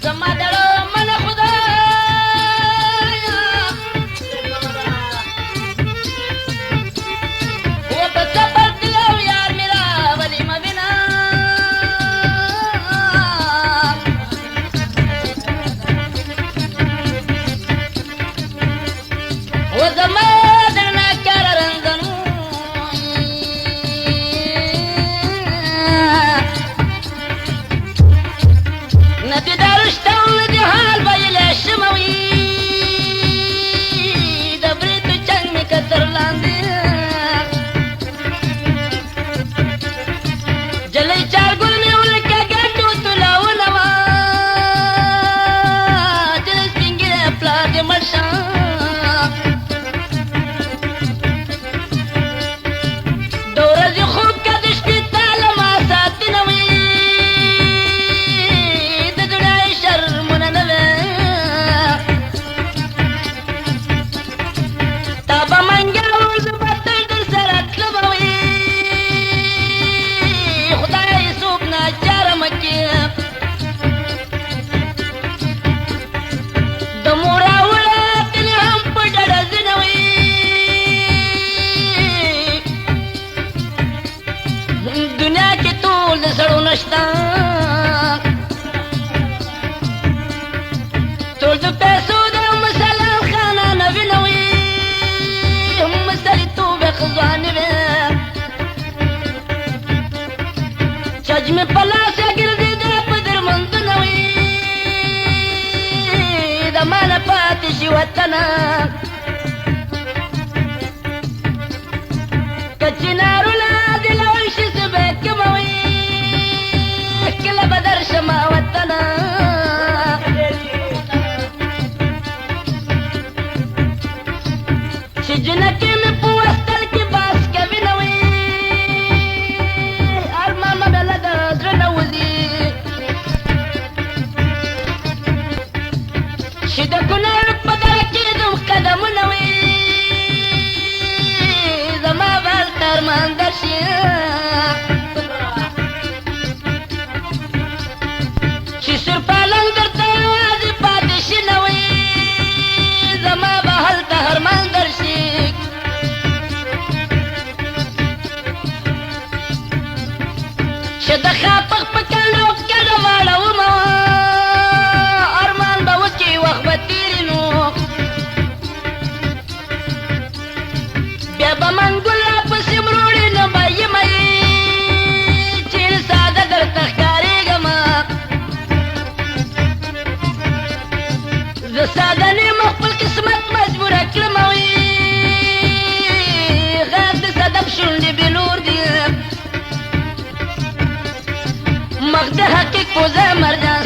زما دړه من خدایا و په سفر تلو یار میرا ولی مبینا و زما درنا کار رنگنو ندی دارشتم ندی حال بایل شموی دبری تو چنگ می کتر لاندی جلی چار گل می اولکا گٹو تلاو نوا جلی سپینگی پلار دی مرشان دورزی خوب کا دشتی تالما ساتی نوی दुनिया के तूल सड़ो नश्ता तोल तो पैसों दे मसाला खाना नवी नवी हम मसाली तू बेखजानी में चज में पला से गिरदी दे पदर मंद नवी दमाना पातिशी वतना कचिनारू بدر شما وطنا چې جنکې مې په وستل کې باس کوي نوې ارمان مې له زړه نه وځي چې د کونړ په دره کې د قدمونه وي زما بل ارمان درشي دخاپق پکانو کده واړو ما ارمان به وکی وخت به تیرینو بیا به منګل راپسې مروړې نه به یمه چې ساده درته ښکارېږم زه ساده نیمه خپل قسمت مجبوره کړم غیر د صدف شونډې بېلور دي مخ د حقیق کوزه مرجان